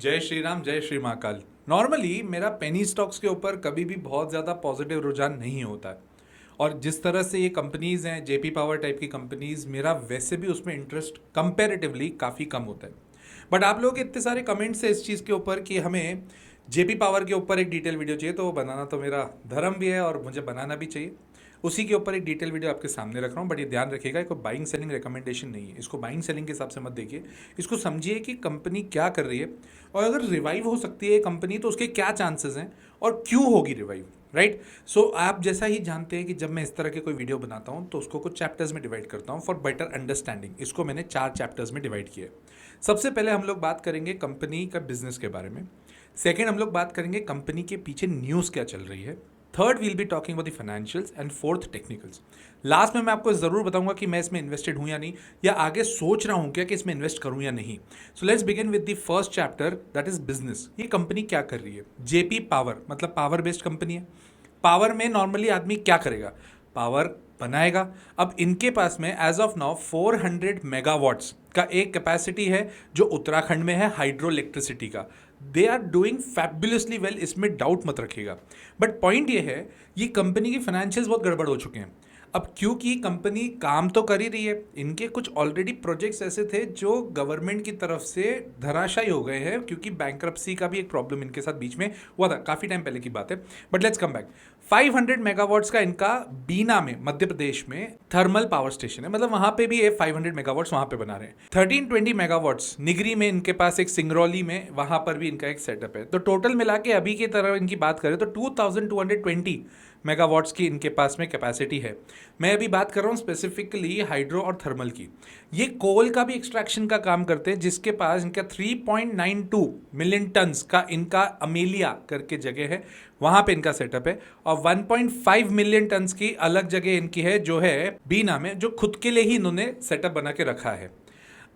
जय श्री राम, जय श्री महाकाल। नॉर्मली मेरा पेनी स्टॉक्स के ऊपर कभी भी बहुत ज़्यादा पॉजिटिव रुझान नहीं होता है। और जिस तरह से ये कंपनीज हैं, जेपी पावर टाइप की कंपनीज, मेरा वैसे भी उसमें इंटरेस्ट कंपैरेटिवली काफ़ी कम होता है। बट आप लोगों के इतने सारे कमेंट्स हैं इस चीज़ के ऊपर कि हमें जेपी पावर के ऊपर एक डिटेल वीडियो चाहिए, तो वो बनाना तो मेरा धर्म भी है और मुझे बनाना भी चाहिए। उसी के ऊपर एक डिटेल वीडियो आपके सामने रख रहा हूँ। बट ये ध्यान रखिएगा, कोई बाइंग सेलिंग रिकमेंडेशन नहीं है। इसको बाइंग सेलिंग के हिसाब से मत देखिए। इसको समझिए कि कंपनी क्या कर रही है, और अगर रिवाइव हो सकती है कंपनी तो उसके क्या चांसेस हैं और क्यों होगी रिवाइव। राइट। सो आप जैसा ही जानते हैं कि जब मैं इस तरह के कोई वीडियो बनाता हूँ तो उसको कुछ चैप्टर्स में डिवाइड करता हूँ फॉर बेटर अंडरस्टैंडिंग। इसको मैंने 4 चैप्टर्स में डिवाइड किया है। सबसे पहले हम लोग बात करेंगे कंपनी का बिजनेस के बारे में। सेकेंड, हम लोग बात करेंगे कंपनी के पीछे न्यूज़ क्या चल रही है। Third, we'll be talking about the financials. And fourth, technicals. Last में मैं आपको ज़रूर बताऊंगा कि मैं इसमें इन्वेस्टेड हूं या नहीं, या आगे सोच रहा हूं क्या कि इसमें इन्वेस्ट करूं या नहीं। So let's begin with the first chapter, that is business. ये कंपनी क्या कर रही है। जेपी पावर मतलब पावर बेस्ड कंपनी है। पावर में नॉर्मली आदमी क्या करेगा, पावर बनाएगा। अब इनके पास में एज ऑफ नाउ 400 मेगावाट्स का एक कैपेसिटी है जो उत्तराखंड में है हाइड्रो इलेक्ट्रिसिटी का। They are doing fabulously well, इसमें डाउट मत रखिएगा। बट पॉइंट ये है, ये कंपनी की फाइनेंशियल्स बहुत गड़बड़ हो चुके हैं। अब क्योंकि कंपनी काम तो कर ही रही है, इनके कुछ ऑलरेडी प्रोजेक्ट्स ऐसे थे जो गवर्नमेंट की तरफ से धराशायी हो गए हैं, क्योंकि बैंक्रप्सी का भी एक प्रॉब्लम इनके साथ बीच में हुआ था, काफ़ी टाइम पहले की बात है। But let's come back. 500 megawatts का इनका बीना में, मध्य प्रदेश में थर्मल पावर स्टेशन है, मतलब वहां पे भी ये 500 मेगावाट्स वहां पे बना रहे हैं। 1320 मेगावाट्स निगरी में इनके पास, एक सिंगरौली में, वहां पर भी इनका एक सेटअप है। तो टोटल मिला के अभी की तरह इनकी बात करें तो 2220 मेगावाट्स की इनके पास में कैपेसिटी है। मैं अभी बात कर रहा हूँ स्पेसिफिकली हाइड्रो और थर्मल की। ये कोल का भी एक्सट्रैक्शन का काम करते हैं, जिसके पास इनका 3.92 मिलियन टन्स का इनका अमेलिया करके जगह है, वहां पे इनका सेटअप है। और 1.5 मिलियन टन्स की अलग जगह इनकी है जो है बीना में, जो खुद के लिए ही इन्होंने सेटअप बना के रखा है।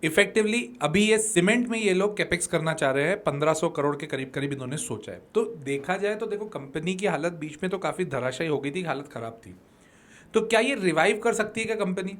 इफेक्टिवली अभी ये सीमेंट में ये लोग कैपेक्स करना चाह रहे हैं, 1500 करोड़ के करीब करीब इन्होंने सोचा है। तो देखा जाए तो देखो, कंपनी की हालत बीच में तो काफ़ी धराशायी हो गई थी, हालत खराब थी। तो क्या ये रिवाइव कर सकती है क्या कंपनी।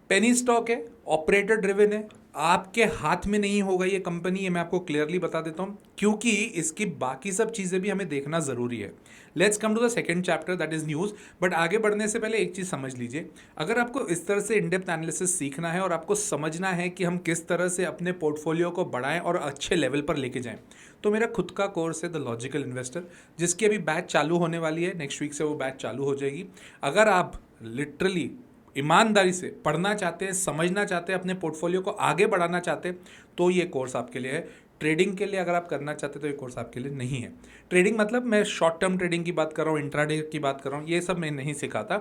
पेनी स्टॉक है, ऑपरेटर ड्रिवन है, आपके हाथ में नहीं होगा ये कंपनी, ये मैं आपको क्लियरली बता देता हूं, क्योंकि इसकी बाकी सब चीज़ें भी हमें देखना ज़रूरी है। Let's come to the second chapter, that is news. But आगे बढ़ने से पहले एक चीज़ समझ लीजिए, अगर आपको इस तरह से इनडेप्थ एनालिसिस सीखना है और आपको समझना है कि हम किस तरह से अपने पोर्टफोलियो को बढ़ाएं और अच्छे लेवल पर लेके जाएं, तो मेरा खुद का कोर्स है द लॉजिकल इन्वेस्टर, जिसकी अभी बैच चालू होने वाली है। नेक्स्ट वीक से वो बैच चालू हो जाएगी। अगर आप लिटरली ईमानदारी से पढ़ना चाहते हैं, समझना चाहते हैं, अपने पोर्टफोलियो को आगे बढ़ाना चाहते हैं, तो ये कोर्स आपके लिए है। ट्रेडिंग के लिए अगर आप करना चाहते हैं तो ये कोर्स आपके लिए नहीं है। ट्रेडिंग मतलब मैं शॉर्ट टर्म ट्रेडिंग की बात कर रहा हूँ, इंट्राडे की बात कर रहा हूँ, ये सब मैं नहीं सिखाता।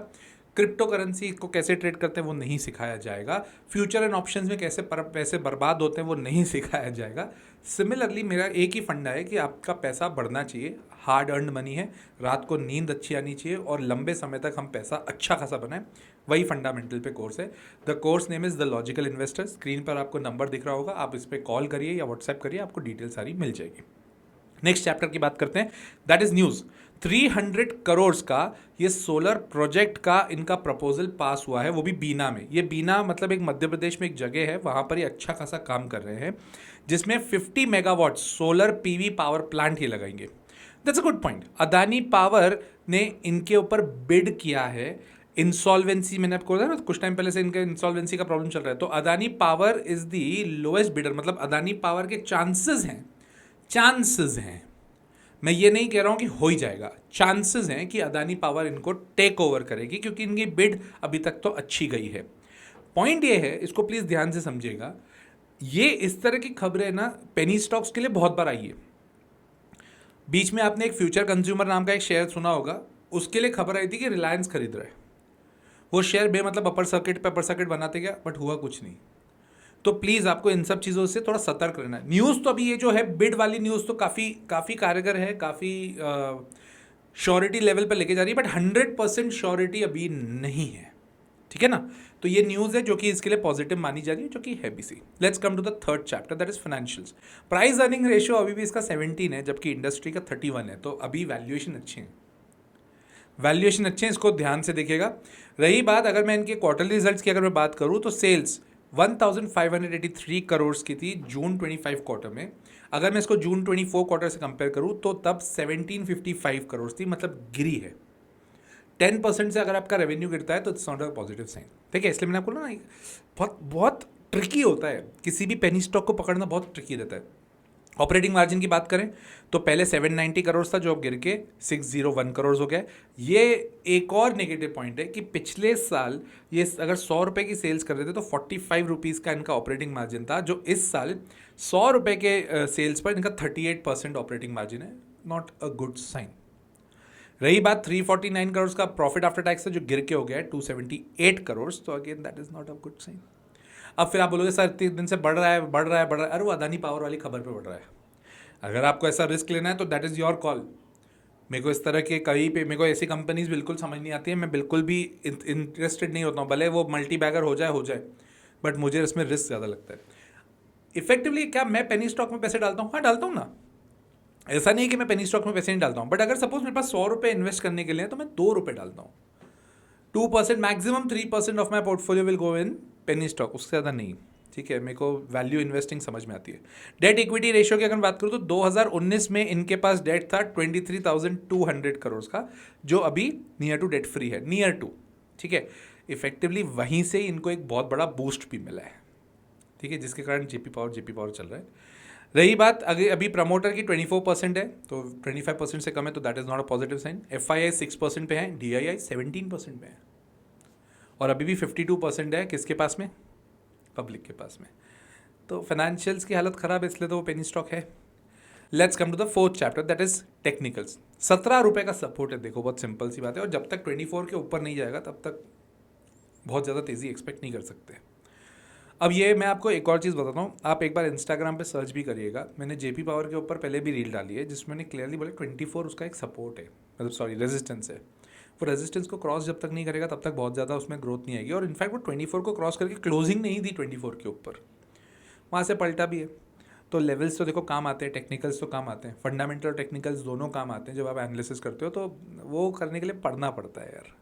क्रिप्टो करेंसी को कैसे ट्रेड करते हैं वो नहीं सिखाया जाएगा। फ्यूचर एंड ऑप्शंस में कैसे पैसे बर्बाद होते हैं वो नहीं सिखाया जाएगा। सिमिलरली मेरा एक ही फंडा है कि आपका पैसा बढ़ना चाहिए, हार्ड अर्नड मनी है, रात को नींद अच्छी आनी चाहिए और लंबे समय तक हम पैसा अच्छा खासा बनाएं, वही फंडामेंटल पे कोर्स है। The course name is the logical investor. Screen पर आपको नंबर दिख रहा होगा, आप इस पर कॉल करिए या व्हाट्सएप करिए, आपको डिटेल सारी मिल जाएगी। नेक्स्ट चैप्टर की बात करते हैं, दैट इज न्यूज़। 300 करोड़ का ये सोलर प्रोजेक्ट का इनका प्रपोजल पास हुआ है, वो भी बीना में। ये बीना मतलब एक मध्य प्रदेश में एक जगह है, वहां पर ये अच्छा खासा काम कर रहे हैं, जिसमें 50 megawatt solar PV power plant ही लगाएंगे। That's a good point. Adani power ने इनके ऊपर बिड किया है। इंसॉल्वेंसी, मैंने आपको बताया ना कुछ टाइम पहले से इनका इंसॉल्वेंसी का प्रॉब्लम चल रहा है, तो Adani power is the lowest bidder, मतलब अदानी पावर के चांसेस हैं, मैं ये नहीं कह रहा हूं कि हो ही जाएगा, चांसेस हैं कि अदानी पावर इनको टेक ओवर करेगी, क्योंकि इनकी बिड अभी तक तो अच्छी गई है। पॉइंट ये है, इसको प्लीज ध्यान से समझिएगा, ये इस तरह की खबरें ना पेनी स्टॉक्स के लिए बहुत बार आई है। बीच में आपने एक फ्यूचर कंज्यूमर नाम का एक शेयर सुना होगा, उसके लिए खबर आई थी कि रिलायंस खरीद रहा है। वो शेयर बेमतलब अपर सर्किट बनाते गया, बट हुआ कुछ नहीं। तो प्लीज़ आपको इन सब चीज़ों से थोड़ा सतर्क रहना है। न्यूज़ तो अभी ये जो है बिड वाली न्यूज़ तो काफ़ी कारगर है, काफ़ी श्योरिटी लेवल पर लेके जा रही है, बट 100% श्योरिटी अभी नहीं है, ठीक है ना। तो ये न्यूज़ है जो कि इसके लिए पॉजिटिव मानी जा रही है, जो कि है भी सी। Let's come to the third chapter, that is financials. Price earning ratio अभी भी इसका 17 है, जबकि इंडस्ट्री का 31 है, तो अभी वैल्यूएशन अच्छे हैं, इसको ध्यान से देखिएगा। रही बात अगर मैं इनके क्वार्टरली रिजल्ट्स की अगर मैं बात करूं, तो सेल्स 1583 करोड़ की थी जून 25 क्वार्टर में। अगर मैं इसको जून 24 क्वार्टर से कंपेयर करूँ तो तब 1755 करोड़ थी, मतलब गिरी है। 10% से अगर आपका रेवेन्यू गिरता है तो it's not a positive sign, ठीक है। इसलिए मैंने आपको ना बहुत बहुत ट्रिकी होता है, किसी भी पेनी स्टॉक को पकड़ना बहुत ट्रिकी रहता है। ऑपरेटिंग मार्जिन की बात करें तो पहले 790 करोड़ था, जो अब गिर के 601 करोड़ हो गया। ये एक और नेगेटिव पॉइंट है कि पिछले साल ये अगर 100 रुपये की सेल्स कर रहे थे तो 45 रुपीज़ का इनका ऑपरेटिंग मार्जिन था, जो इस साल 100 रुपये के सेल्स पर इनका 38% ऑपरेटिंग मार्जिन है। Not a good sign. रही बात 349 करोड़ का प्रॉफिट आफ्टर टैक्स है, जो गिर के हो गया है 278 करोड़, तो again that is not a good sign. अब फिर आप बोलोगे सर 3 दिन से बढ़ रहा है बढ़ रहा है बढ़ रहा है, अरे वो अदानी पावर वाली खबर पे बढ़ रहा है। अगर आपको ऐसा रिस्क लेना है तो दैट इज़ योर कॉल। मेरे को इस तरह के कहीं पे मेरे को ऐसी कंपनीज बिल्कुल समझ नहीं आती है, मैं बिल्कुल भी इंटरेस्टेड नहीं होता हूँ, भले वो मल्टी बैगर हो जाए, बट मुझे इसमें रिस्क ज़्यादा लगता है। इफेक्टिवली क्या मैं पेनी स्टॉक में पैसे डालता हूँ? हाँ, डालता हूँ ना। ऐसा नहीं कि मैं पेनी स्टॉक में पैसे नहीं डालता हूँ, बट अगर सपोज मेरे पास 100 रुपये इन्वेस्ट करने के लिए तो मैं 2 रुपये डालता हूँ। 2%, maximum 3% of my portfolio will go in penny stock, उससे ज़्यादा नहीं, ठीक है। मेरे को वैल्यू इन्वेस्टिंग समझ में आती है। डेट इक्विटी रेशियो की अगर बात करूँ तो 2019 में इनके पास डेट था 23,200 करोड़ का, जो अभी नियर टू डेट फ्री है, नियर टू, ठीक है। इफेक्टिवली वहीं से इनको एक बहुत बड़ा बूस्ट भी मिला है, ठीक है, जिसके कारण जेपी पावर चल रहा है। रही बात अभी प्रमोटर की 24% है, तो 25% से कम है, तो that is not a positive sign. FII 6% पे है, DII 17% पे है, और अभी भी 52% है किसके पास में? पब्लिक के पास में। तो फाइनेंशियल्स की हालत ख़राब है, इसलिए तो वो पेनी स्टॉक है। Let's come to the fourth chapter, that is technicals. 17 रुपये का सपोर्ट है, देखो बहुत सिंपल सी बात है, और जब तक 24 के ऊपर नहीं जाएगा तब तक बहुत ज़्यादा तेज़ी एक्सपेक्ट नहीं कर सकते। अब ये मैं आपको एक और चीज़ बताता हूँ, आप एक बार इंस्टाग्राम पे सर्च भी करिएगा, मैंने जेपी पावर के ऊपर पहले भी रील डाली है जिसमें मैंने क्लियरली बोला 24 उसका एक सपोर्ट है, मतलब सॉरी रेजिस्टेंस है। वो रेजिस्टेंस को क्रॉस जब तक नहीं करेगा तब तक बहुत ज़्यादा उसमें ग्रोथ नहीं आएगी, और इनफैक्ट वो 24 को क्रॉस करके क्लोजिंग नहीं दी 24 के ऊपर, वहाँ से पलटा भी है। तो लेवल्स तो देखो काम आते हैं, टेक्निकल्स तो काम आते हैं, फंडामेंटल और टेक्निकल्स दोनों काम आते हैं जब आप एनालिसिस करते हो, तो वो करने के लिए पढ़ना पड़ता है यार,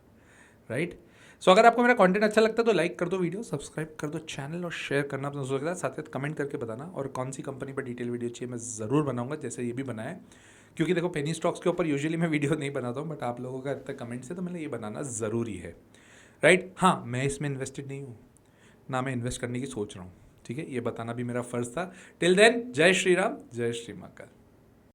राइट। सो अगर आपको मेरा कंटेंट अच्छा लगता है तो लाइक कर दो वीडियो, सब्सक्राइब कर दो चैनल, और शेयर करना अपने दोस्तों के साथ कमेंट करके बताना, और कौन सी कंपनी पर डिटेल वीडियो चाहिए मैं ज़रूर बनाऊंगा, जैसे ये भी बनाया। क्योंकि देखो पेनी स्टॉक्स के ऊपर यूजुअली मैं वीडियो नहीं बनाता हूँ, बट आप लोगों का इतना कमेंट्स है तो मैंने ये बनाना ज़रूरी है, राइट। हाँ, मैं इसमें इन्वेस्टेड नहीं हूँ, ना मैं इन्वेस्ट करने की सोच रहा हूँ, ठीक है, ये बताना भी मेरा फ़र्ज़ था। टिल देन, जय श्री राम, जय श्री महाकाल।